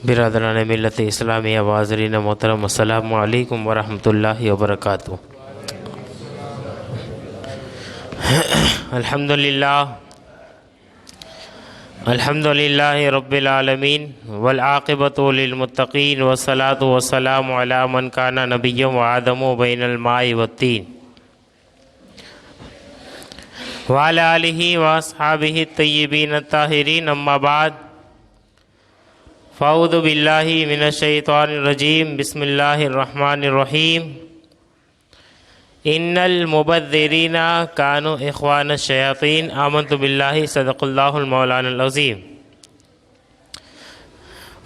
बिरादरान मिल्लत इस्लामिया वाज़रीन मोहतरम अस्सलामु अलैकुम वरहमतुल्लाहि वबरकातुहू। अल्हम्दुलिल्लाहि रब्बिल आलमीन वल आक़िबतु लिल मुत्तक़ीन वस्सलातु वस्सलामु अला मन काना नबिय्यन व आदमु बैनल माइ वत्तीन व अला आलिहि व अस्हाबिहि तय्यिबीन अत्ताहिरीन। अम्मा बाद फ़अऊज़ु बिल्लाहि मिनश शैतानिर रजीम। बिस्मिल्लाहिर रहमानिर रहीम। इन्नल मुबद्दिरीना कानू इख़वानश शयातीन। आमन्तु बिल्लाहि सदक़ल्लाहुल मौलानाल अज़ीम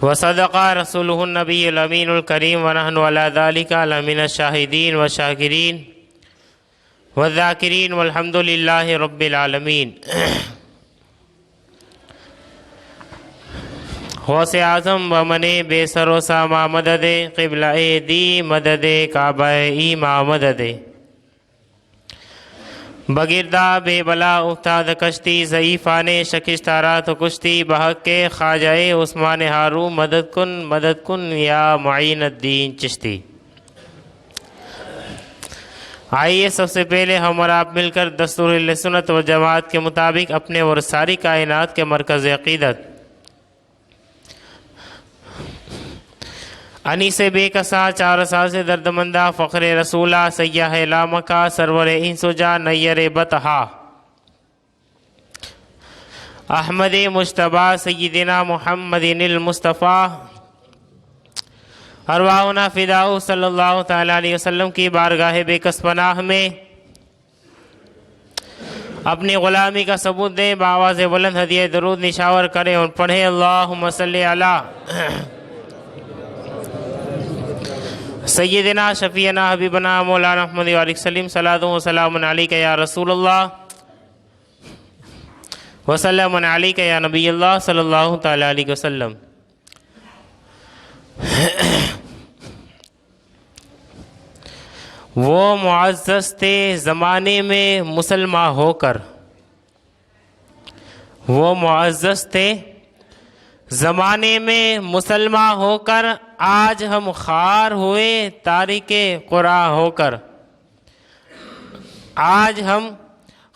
व सदक़ा रसूलुहुन नबियुल अमीनुल करीम व नहनु अला ज़ालिका लमिनश शाहिदीन व शाकिरीन व ज़ाकिरीन वल्हम्दुलिल्लाहि रब्बिल आलमीन। गौसे आज़म व मने बेसरो सामा मददे क़िबला दी मददे काबाए ईमा मददे बगिरदा बेबला उफ्ताद कश्ती ज़ईफ़ाने शकिस्तारा तो कुश्ती बहक के ख्वाजाए उस्मान हारू मदद कुन या मुईनुद्दीन चिश्ती। आइए सबसे पहले हम और आप मिलकर दस्तूर सुन्नत व जमात के मुताबिक अपने और सारी कायनात के मरकज़ अक़ीदत अनी से बेकसा चार साल से दर्दमंदा फ़ख्र रसूला सय्याह लामका सरवर इंसुजा नैयर बतहा अहमद मुश्तबा सय्यिदना मुहम्मदिनिल मुस्तफ़ा अरवाहुना फ़िदाउ सल्लल्लाहु तआला अलैहि वसल्लम की बारगाह बेकस पनाह में अपनी ग़ुलामी का सबूत दें। बावाज़ बुलंद हदिया दरूद निशावर करें और पढ़ें अल्लाहुम्मा सल्ली अला सय्यदना शफ़ीना हबीबना मौलाना अहमद वालिक सलीम सलातु व सलामुन अलैका या रसूलल्लाह व सल्लमुन अलैका या नबीयल्लाह सल्लल्लाहु तआला अलैहि वसल्लम। वो मुअज़्ज़ज़ थे ज़माने में मुसलमान होकर, वो मुअज़्ज़ज़ थे ज़माने में मुसलमान होकर, आज हम ख़ार हुए तारिके क़ुरान होकर। आज हम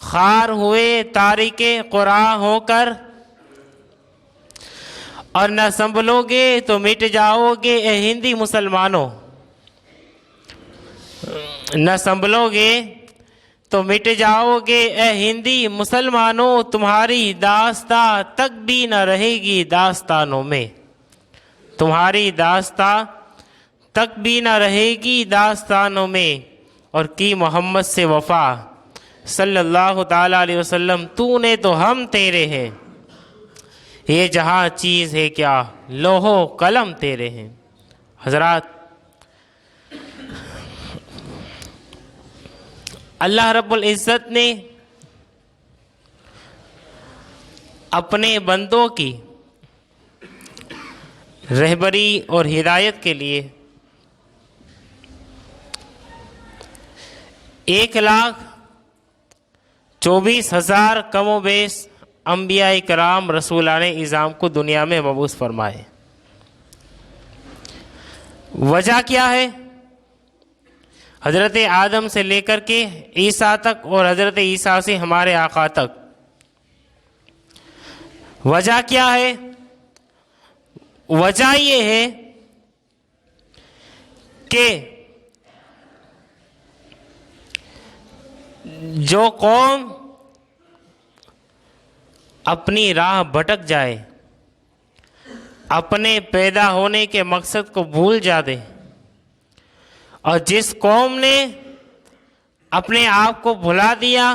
ख़ार हुए तारिके क़ुरान होकर, और न संभलोगे तो मिट जाओगे ए हिंदी मुसलमानों। न संभलोगे तो मिट जाओगे ए हिंदी मुसलमानों, तुम्हारी दास्ता तक भी न रहेगी दास्तानों में। तुम्हारी दास्ता तक भी न रहेगी दास्तानों में। और की मोहम्मद से वफ़ा सल्लल्लाहु ताला अलैहि वसल्लम, तूने तो हम तेरे हैं, ये जहाँ चीज़ है क्या लोहो कलम तेरे हैं। हज़रात, अल्लाह रब्बुल इज़्ज़त ने अपने बंदों की रहबरी और हिदायत के लिए 1,24,000 कमोबेश अम्बिया कराम रसूलाने इज़ाम को दुनिया में मबूस फरमाए। वजह क्या है? हज़रत आदम से लेकर के ईसा तक और हज़रत ईसा से हमारे आका तक। वजह क्या है? वजह ये है कि जो कौम अपनी राह भटक जाए, अपने पैदा होने के मकसद को भूल जाए, और जिस कौम ने अपने आप को भुला दिया,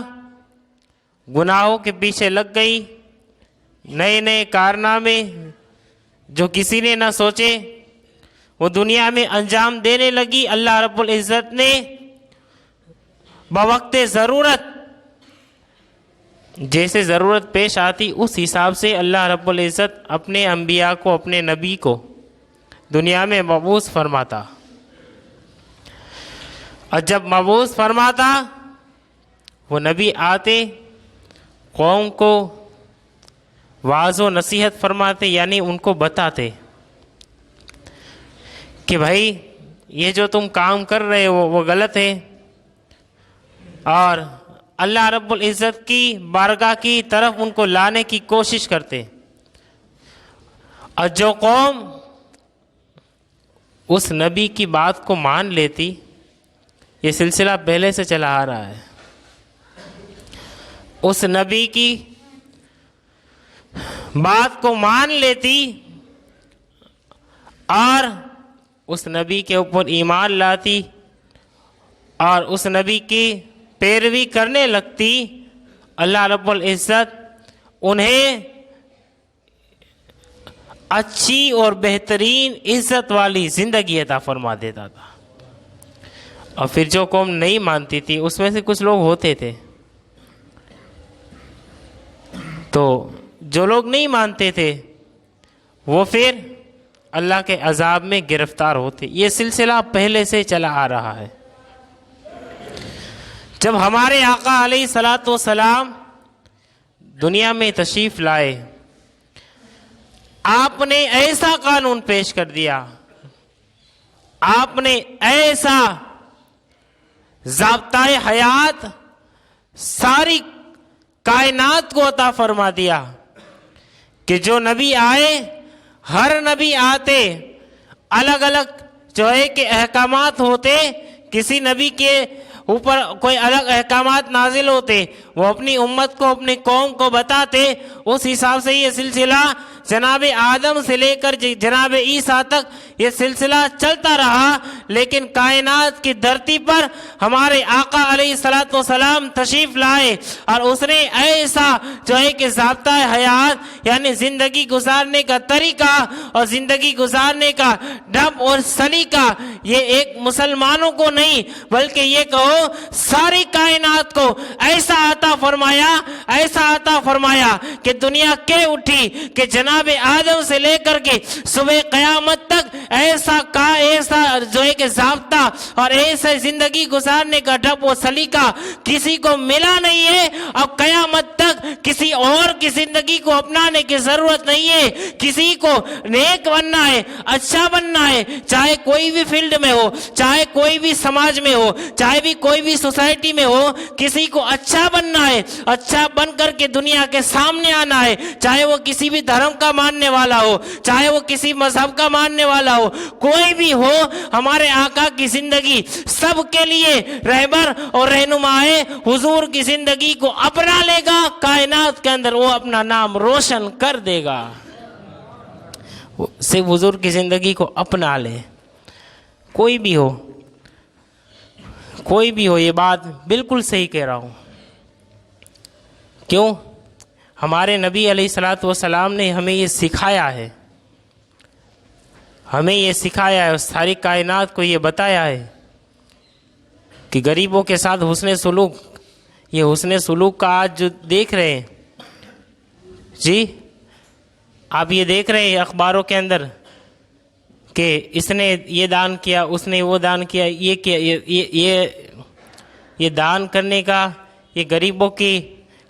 गुनाहों के पीछे लग गई, नए नए कारनामे जो किसी ने ना सोचे वो दुनिया में अंजाम देने लगी, अल्लाह रब्बुल इज़्ज़त ने बवक्ते ज़रूरत जैसे ज़रूरत पेश आती उस हिसाब से अल्लाह रब्बुल इज़्ज़त अपने अम्बिया को, अपने नबी को दुनिया में मबूस फरमाता। और जब मबूस फरमाता वो नबी आते, कौम को वाज़ो नसीहत फरमाते, यानी उनको बताते कि भाई ये जो तुम काम कर रहे हो वो गलत है, और अल्लाह रब्बुल इज़्ज़त की बारगाह की तरफ उनको लाने की कोशिश करते। और जो कौम उस नबी की बात को मान लेती, ये सिलसिला पहले से चला आ रहा है, उस नबी की बात को मान लेती और उस नबी के ऊपर ईमान लाती और उस नबी की पैरवी करने लगती, अल्लाह रब्बुल इज़्ज़त उन्हें अच्छी और बेहतरीन इज़्ज़त वाली ज़िंदगी अता फरमा देता था। और फिर जो कौम नहीं मानती थी, उसमें से कुछ लोग होते थे, तो जो लोग नहीं मानते थे वो फिर अल्लाह के अजाब में गिरफ्तार होते। ये सिलसिला पहले से चला आ रहा है। जब हमारे आका अलैहिस्सलातु वस्सलाम दुनिया में तशरीफ़ लाए, आपने ऐसा कानून पेश कर दिया, आपने ऐसा ज़ाब्ताए हयात सारी कायनात को अता फरमा दिया कि जो नबी आए, हर नबी आते अलग अलग जो है कि अहकामात होते, किसी नबी के ऊपर कोई अलग अहकामात नाजिल होते, वो अपनी उम्मत को, अपनी कौम को बताते। उस हिसाब से ये सिलसिला जनाब आदम से लेकर जनाब ईसा तक ये सिलसिला चलता रहा। लेकिन कायनात की धरती पर हमारे आका अलैहिस्सलातु वस्सलाम तशरीफ लाए और उसने ऐसा जो है कि ज़ाब्ता हयात यानी ज़िंदगी गुजारने का तरीका और ज़िंदगी गुजारने का ढब और सलीका, ये एक मुसलमानों को नहीं बल्कि ये कहो सारी कायनात को ऐसा अता फरमाया, ऐसा अता फरमाया कि दुनिया के उठी कि जनाब आदम से लेकर के सुबह क़यामत तक ऐसा जो है कि ज़ाब्ता और ऐसा ज़िंदगी गुजारने का ढब और सलीका किसी को मिला नहीं है। अब क़यामत तक किसी और की ज़िंदगी को अपनाने की ज़रूरत नहीं है। किसी को नेक बनना है, अच्छा बनना है, चाहे कोई भी फील्ड में हो, चाहे कोई भी समाज में हो, चाहे भी कोई भी सोसाइटी में हो, किसी को अच्छा बनना है, अच्छा बन करके दुनिया के सामने आना है। चाहे वो किसी भी धर्म का मानने वाला हो, चाहे वो किसी मजहब का मानने वाला हो, कोई भी हो, हमारे आका की जिंदगी सबके लिए रहबर और रहनुमा है। हुजूर की जिंदगी को अपना लेगा, कायनात के अंदर वो अपना नाम रोशन कर देगा। सिर्फ हुजूर की जिंदगी को अपना ले, कोई भी हो, कोई भी हो, ये बात बिल्कुल सही कह रहा हूँ। क्यों? हमारे नबी अलैहिस्सलातु वस्सलाम ने हमें ये सिखाया है, हमें ये सिखाया है, सारी कायनात को ये बताया है कि गरीबों के साथ हुस्ने सुलूक, ये हुस्ने सुलूक का आज जो देख रहे हैं जी, आप ये देख रहे हैं अखबारों के अंदर कि इसने ये दान किया, उसने वो दान किया, ये किया, ये दान करने का, ये गरीबों के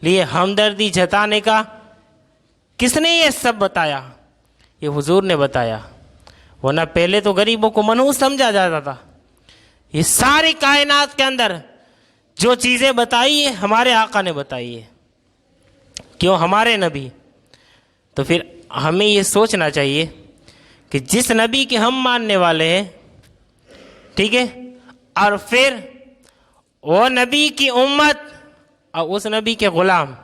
लिए हमदर्दी जताने का किसने ये सब बताया? ये हुजूर ने बताया। वरना पहले तो गरीबों को मनहूस समझा जाता था। ये सारी कायनात के अंदर जो चीज़ें बताई है हमारे आका ने बताई है। क्यों? हमारे नबी। तो फिर हमें ये सोचना चाहिए कि जिस नबी के हम मानने वाले हैं, ठीक है, और फिर वो नबी की उम्मत और उस नबी के ग़ुलाम,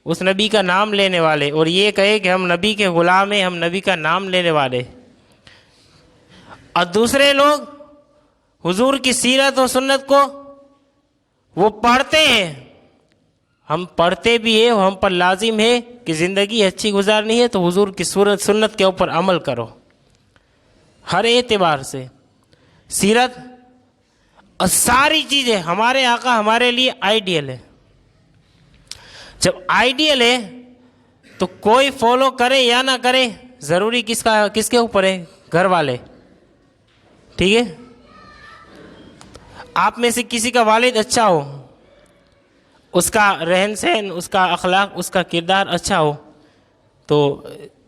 उस नबी का नाम लेने वाले, और ये कहे कि हम नबी के ग़ुलाम हैं, हम नबी का नाम लेने वाले, और दूसरे लोग हुजूर की सीरत और सुन्नत को वो पढ़ते हैं, हम पढ़ते भी हैं, हम पर लाजिम है कि ज़िंदगी अच्छी गुजारनी है तो हुजूर की सुन्नत के ऊपर अमल करो हर एतबार से। सीरत और सारी चीज़ें हमारे आका हमारे लिए आइडियल है। जब आइडियल है तो कोई फॉलो करे या ना करे, ज़रूरी किसके ऊपर है? घर वाले, ठीक है। आप में से किसी का वालिद अच्छा हो, उसका रहन सहन, उसका अखलाक, उसका किरदार अच्छा हो, तो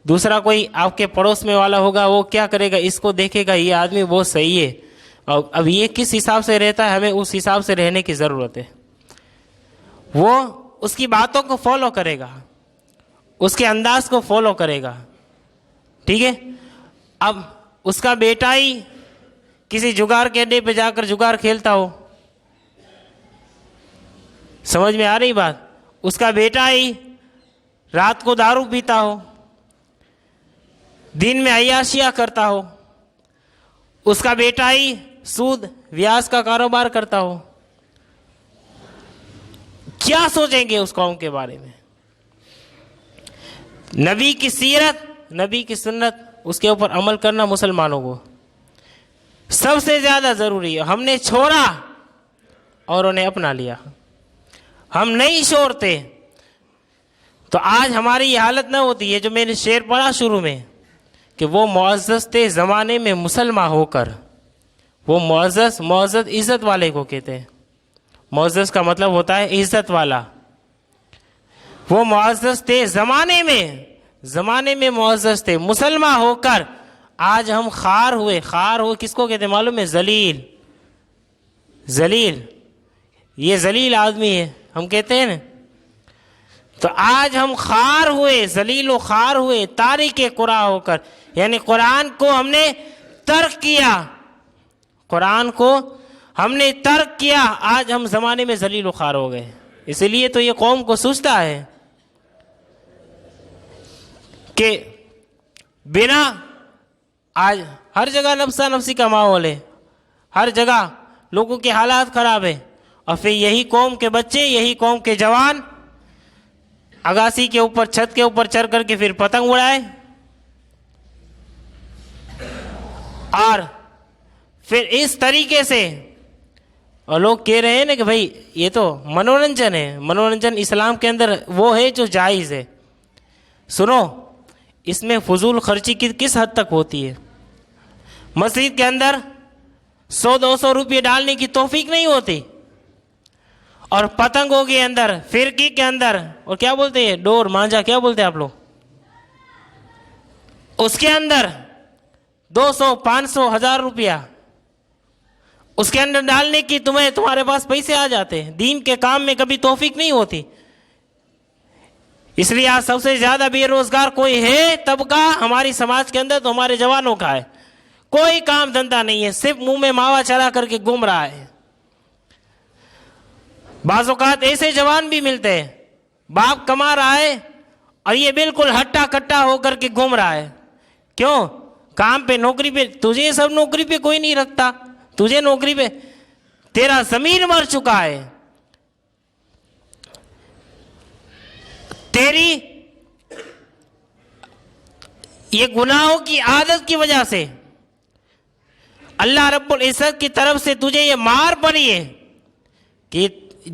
दूसरा कोई आपके पड़ोस में वाला होगा, वो क्या करेगा, इसको देखेगा ये आदमी बहुत सही है, और अब ये किस हिसाब से रहता है, हमें उस हिसाब से रहने की ज़रूरत है। वो उसकी बातों को फॉलो करेगा, उसके अंदाज को फॉलो करेगा, ठीक है। अब उसका बेटा ही किसी जुगार के अड्डे पे जाकर जुगार खेलता हो, समझ में आ रही बात, उसका बेटा ही रात को दारू पीता हो, दिन में अय्याशियाँ करता हो, उसका बेटा ही सूद व्याज का कारोबार करता हो, क्या सोचेंगे उस कौम के बारे में। नबी की सीरत, नबी की सुन्नत, उसके ऊपर अमल करना मुसलमानों को सबसे ज़्यादा ज़रूरी है। हमने छोड़ा और उन्हें अपना लिया, हम नहीं छोड़ते तो आज हमारी ये हालत ना होती है। जो मैंने शेर पढ़ा शुरू में कि वो मुअज़्ज़ज़ थे ज़माने में मुसलमान होकर, वो मुअज़्ज़ज़ इज़्ज़त वाले को कहते हैं। मुअज़्ज़ज़ का मतलब होता है इज़्ज़त वाला। वो मुअज़्ज़ज़ थे ज़माने में मुअज़्ज़ज़ थे, मुसलमान होकर आज हम खार हुए किसको कहते हैं मालूम है? जलील, ये जलील आदमी है, हम कहते हैं ना। तो आज हम खार हुए, जलील व खार हुए, तारीके कुरान होकर, यानी कुरान को हमने तर्क किया, कुरान को हमने तर्क किया, आज हम ज़माने में जलील व खार हो गए। इसलिए तो ये कौम को सोचता है कि बिना, आज हर जगह नफ्सा नफ्सी का माहौल है, हर जगह लोगों के हालात ख़राब है, और फिर यही कौम के बच्चे, यही कौम के जवान अगासी के ऊपर, छत के ऊपर चढ़ करके फिर पतंग उड़ाए, और फिर इस तरीके से, और लोग कह रहे हैं ना कि भाई ये तो मनोरंजन है। मनोरंजन इस्लाम के अंदर वो है जो जायज़ है। सुनो, इसमें फजूल खर्ची किस हद तक होती है। मस्जिद के अंदर 100-200 रुपये डालने की तौफीक नहीं होती, और पतंगों के अंदर, फिरकी के अंदर, और क्या बोलते हैं, डोर मांझा, क्या बोलते हैं आप लोग, उसके अंदर 200, 500, 1000 रुपया उसके अंदर डालने की तुम्हारे पास पैसे आ जाते हैं। दीन के काम में कभी तौफीक नहीं होती। इसलिए आज सबसे ज्यादा बेरोजगार कोई है तबका हमारी समाज के अंदर, तो हमारे जवानों का है। कोई काम धंधा नहीं है, सिर्फ मुंह में मावा चला करके घूम रहा है। बाज़ औक़ात ऐसे जवान भी मिलते हैं, बाप कमा रहा है और ये बिल्कुल हट्टा कट्टा होकर के घूम रहा है। क्यों? काम पे, नौकरी पे, तुझे सब नौकरी पे कोई नहीं रखता, तुझे नौकरी पे, तेरा ज़मीर मर चुका है। तेरी ये गुनाहों की आदत की वजह से अल्लाह रब्बुल इज़्ज़त की तरफ से तुझे ये मार पड़ी है कि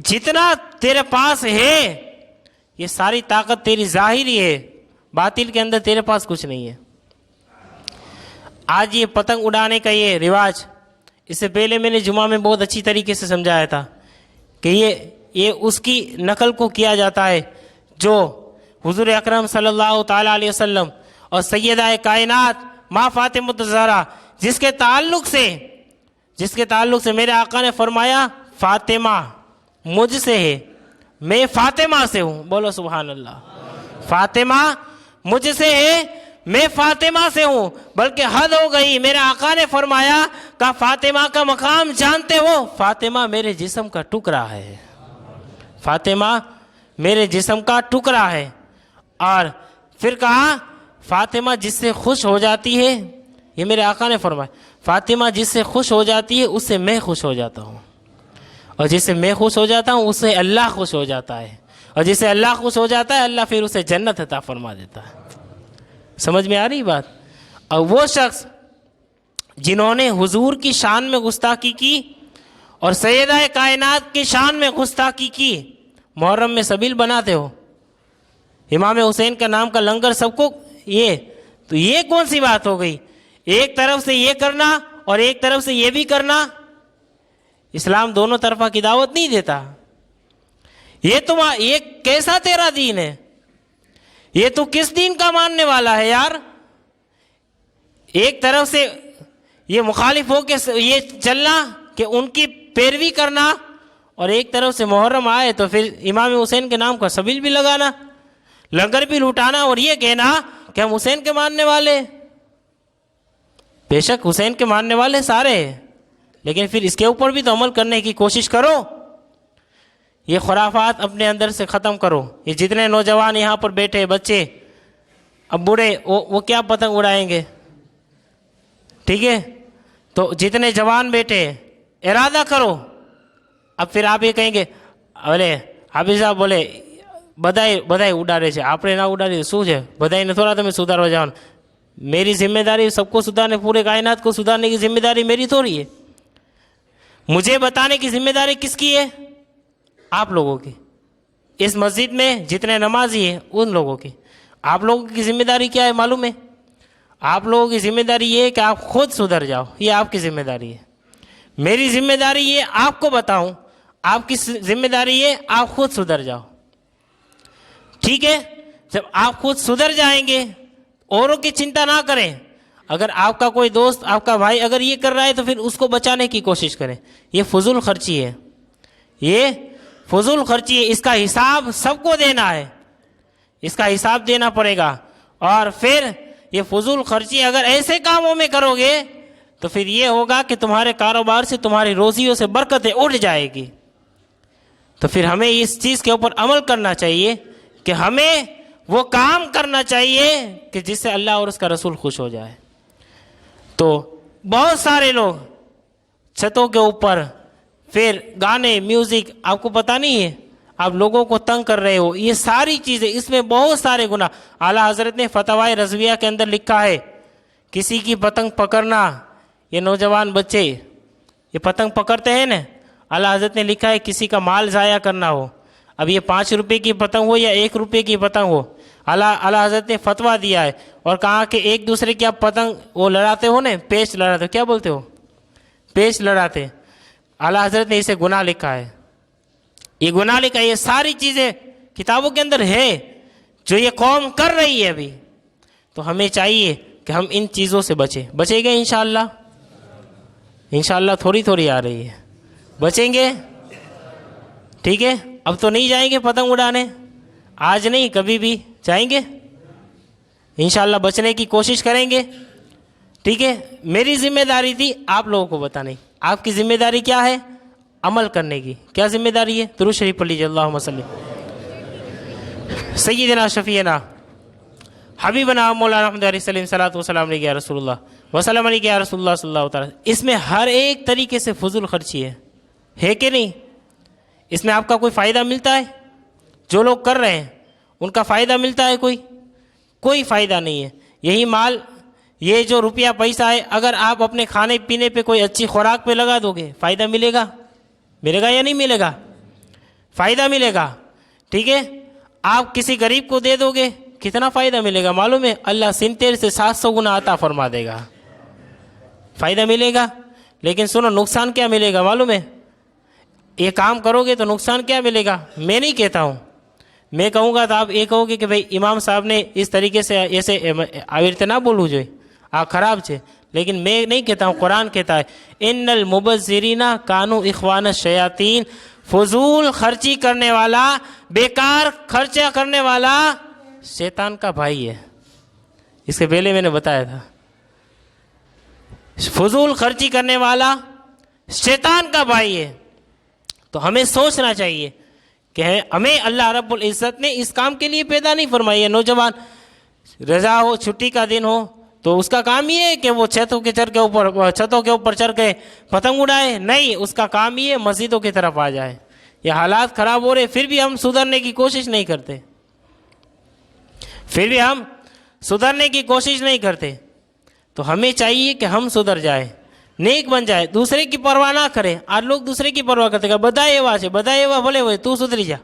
जितना तेरे पास है ये सारी ताकत तेरी ज़ाहिरी है, बातिल के अंदर तेरे पास कुछ नहीं है। आज ये पतंग उड़ाने का ये रिवाज, इससे पहले मैंने जुमा में बहुत अच्छी तरीके से समझाया था कि ये उसकी नकल को किया जाता है जो हुजूर अकरम सल्लल्लाहु ताला अलैहि वसल्लम और सैयदा कायनात माँ फातिमा ज़हरा जिसके ताल्लुक से मेरे आका ने फरमाया, फातिमा मुझसे है, मैं फातिमा से हूँ। बोलो सुभान अल्लाह। फातिमा मुझसे है, मैं फातिमा से हूँ। बल्कि हद हो गई, मेरे आका ने फरमाया का फातिमा का मकाम जानते हो? फातिमा मेरे जिस्म का टुकड़ा है, फातिमा मेरे जिस्म का टुकड़ा है। और फिर कहा फातिमा जिससे खुश हो जाती है, ये मेरे आका ने फरमाया, फातिमा जिससे खुश हो जाती है उससे मैं खुश हो जाता हूँ, और जिससे मैं खुश हो जाता हूँ उससे अल्लाह खुश हो जाता है, और जिससे अल्लाह खुश हो जाता है अल्लाह फिर उसे जन्नत अता फरमा देता है। समझ में आ रही बात? और वो शख्स जिन्होंने हुजूर की शान में गुस्ताखी की और सैयदा कायनात की शान में गुस्ताखी की, मुहर्रम में सबील बनाते हो, इमाम हुसैन का नाम का लंगर सबको, तो ये कौन सी बात हो गई? एक तरफ से ये करना और एक तरफ से ये भी करना। इस्लाम दोनों तरफा की दावत नहीं देता। ये कैसा तेरा दीन है? ये तो किस दीन का मानने वाला है यार। एक तरफ से ये मुखालिफ हो के ये चलना कि उनकी पैरवी करना, और एक तरफ से मुहर्रम आए तो फिर इमाम हुसैन के नाम का सबील भी लगाना, लंगर भी लुटाना, और ये कहना कि हम हुसैन के मानने वाले। बेशक हुसैन के मानने वाले सारे, लेकिन फिर इसके ऊपर भी तो अमल करने की कोशिश करो। ये खुराफात अपने अंदर से ख़त्म करो। ये जितने नौजवान यहाँ पर बैठे, बच्चे, अब बूढ़े, वो क्या पतंग उड़ाएंगे, ठीक है। तो जितने जवान बैठे, इरादा करो। अब फिर आप ये कहेंगे, अरे हाफिज साहब बोले બધાય બધાય ઉડાડે છે, આપણે ના ઉડાડીએ શું છે, બધાયને થોડા તમે સુધારવા જવાનું। मेरी जिम्मेदारी सबको सुधारने, पूरे कायनात को सुधारने की जिम्मेदारी मेरी थोड़ी है। मुझे बताने की जिम्मेदारी किसकी है? आप लोगों की। इस मस्जिद में जितने नमाजी हैं उन लोगों की। आप लोगों की जिम्मेदारी क्या है मालूम है? आप लोगों की जिम्मेदारी ये है कि आप खुद सुधर जाओ, ये आपकी जिम्मेदारी है। मेरी जिम्मेदारी ये आपको बताऊं, आपकी जिम्मेदारी ये आप खुद सुधर जाओ, ठीक है। जब आप खुद सुधर जाएंगे, औरों की चिंता ना करें। अगर आपका कोई दोस्त, आपका भाई अगर ये कर रहा है तो फिर उसको बचाने की कोशिश करें। ये फजूल खर्ची है, ये फजूल खर्ची है। इसका हिसाब सबको देना है, इसका हिसाब देना पड़ेगा। और फिर ये फजूल खर्ची अगर ऐसे कामों में करोगे तो फिर ये होगा कि तुम्हारे कारोबार से, तुम्हारी रोजियों से बरकतें उड़ जाएगी। तो फिर हमें इस चीज़ के ऊपर अमल करना चाहिए कि हमें वो काम करना चाहिए कि जिससे अल्लाह और उसका रसूल खुश हो जाए। तो बहुत सारे लोग छतों के ऊपर फिर गाने, म्यूज़िक, आपको पता नहीं है, आप लोगों को तंग कर रहे हो। ये सारी चीज़ें, इसमें बहुत सारे गुनाह। आला हज़रत ने फतवाए रज़विया के अंदर लिखा है, किसी की पतंग पकड़ना, ये नौजवान बच्चे ये पतंग पकड़ते हैं ना, आला हज़रत ने लिखा है किसी का माल ज़ाया करना हो। अब ये 5 रुपये की पतंग हो या 1 रुपये की पतंग हो, आला हज़रत ने फतवा दिया है और कहा कि एक दूसरे की आप पतंग वो लड़ाते हो ना, पेच लड़ाते हो, क्या बोलते हो, पेच लड़ाते, आला हज़रत ने इसे गुनाह लिखा है। ये गुनाह लिखा है। ये सारी चीज़ें किताबों के अंदर है जो ये कौम कर रही है अभी। तो हमें चाहिए कि हम इन चीज़ों से बचेंगे इंशाअल्लाह। इंशाअल्लाह थोड़ी थोड़ी आ रही है, बचेंगे, ठीक है। अब तो नहीं जाएंगे पतंग उड़ाने, आज नहीं कभी भी जाएंगे इंशाअल्लाह, बचने की कोशिश करेंगे, ठीक है। मेरी जिम्मेदारी थी आप लोगों को बताने, आपकी जिम्मेदारी क्या है? अमल करने की। क्या जिम्मेदारी है? दुरूद शरीफ पढ़ लीजिए। अल्लाहुम्मा सल्ली सय्यिदना शफीना हबीबना मौलाना अहमद अलैहि सलातो व सलाम अलैहि या रसूलुल्लाह व सलाम अलैहि या रसूलुल्लाह सल्लल्लाहु अलैहि वसल्लम। इसमें हर एक तरीके से फजूल खर्ची है कि नहीं? इसमें आपका कोई फ़ायदा मिलता है? जो लोग कर रहे हैं उनका फ़ायदा मिलता है? कोई फ़ायदा नहीं है। यही माल, ये जो रुपया पैसा है, अगर आप अपने खाने पीने पे कोई अच्छी खुराक पे लगा दोगे, फ़ायदा मिलेगा या नहीं मिलेगा? फ़ायदा मिलेगा, ठीक है। आप किसी गरीब को दे दोगे, कितना फ़ायदा मिलेगा मालूम है? अल्लाह 70 से 700 गुना अता फरमा देगा, फ़ायदा मिलेगा। लेकिन सुनो, नुकसान क्या मिलेगा मालूम है? ये काम करोगे तो नुकसान क्या मिलेगा? मैं नहीं कहता हूँ, मैं कहूँगा तो आप ये कहोगे कि भाई इमाम साहब ने इस तरीके से ऐसे આવી રીતે ना बोलવું જોઈએ, आ ख़राब है। लेकिन मैं नहीं कहता हूँ, कुरान कहता है इन्नल मुबज़्ज़िरीना कानू इख़वान शयातीन। फजूल खर्ची करने वाला, बेकार खर्चा करने वाला शैतान का भाई है। इसके पहले मैंने बताया था, फजूल खर्ची करने वाला शैतान का भाई है। तो हमें सोचना चाहिए कि हमें अल्लाह रब्बुल इज़्ज़त ने इस काम के लिए पैदा नहीं फरमाई है। नौजवान रजा हो, छुट्टी का दिन हो, तो उसका काम ये है कि वो छतों के ऊपर चढ़ के पतंग उड़ाए? नहीं, उसका काम ये मस्जिदों की तरफ आ जाए। ये हालात ख़राब हो रहे, फिर भी हम सुधरने की कोशिश नहीं करते, तो हमें चाहिए कि हम सुधर जाए, नेक बन जाए, दूसरे की परवाह ना करें। आज लोग दूसरे की परवाह करते हैं, बधाई एवा भले हुए, तू सुधरी जा।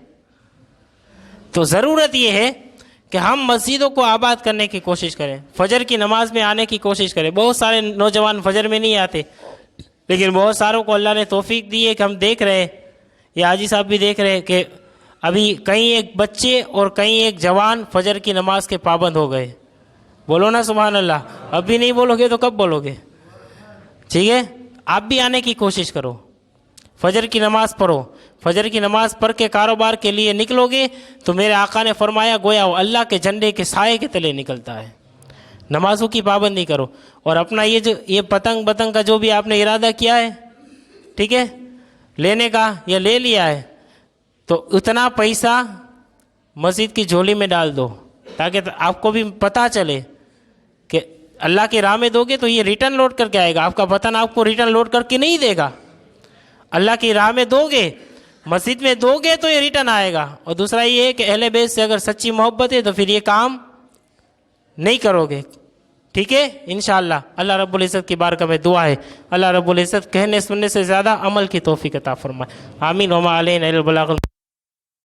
तो ज़रूरत ये है कि हम मस्जिदों को आबाद करने की कोशिश करें, फजर की नमाज में आने की कोशिश करें। बहुत सारे नौजवान फजर में नहीं आते, लेकिन बहुत सारों को अल्लाह ने तौफीक दी है कि हम देख रहे हैं, ये हाजी साहब भी देख रहे हैं कि अभी कई एक बच्चे और कई एक जवान फजर की नमाज के पाबंद हो गए। बोलो ना सुभान अल्लाह। अभी नहीं बोलोगे तो कब बोलोगे? ठीक है, आप भी आने की कोशिश करो, फजर की नमाज़ पढ़ो। फजर की नमाज़ पढ़ के कारोबार के लिए निकलोगे तो मेरे आका ने फरमाया गोया वो अल्लाह के झंडे के साए के तले निकलता है। नमाज़ों की पाबंदी करो। और अपना ये पतंग बतंग का जो भी आपने इरादा किया है, ठीक है, लेने का या ले लिया है, तो उतना पैसा मस्जिद की झोली में डाल दो, ताकि आपको भी पता चले कि अल्लाह की राह में दोगे तो ये रिटर्न लौट करके आएगा। आपका वतन आपको रिटर्न लौट करके नहीं देगा। अल्लाह की राह में दोगे, मस्जिद में दोगे तो ये रिटर्न आएगा। और दूसरा ये है कि अहले बैत से अगर सच्ची मोहब्बत है तो फिर ये काम नहीं करोगे। ठीक है, इंशाअल्लाह। अल्लाह रब्बुल इज़्ज़त की बारगाह में दुआ है, अल्लाह रब्बुल इज़्ज़त कहने सुनने से ज़्यादा अमल की तौफीक अता फरमाए। आमीन। वमा अलैना इल्लल बलागुल।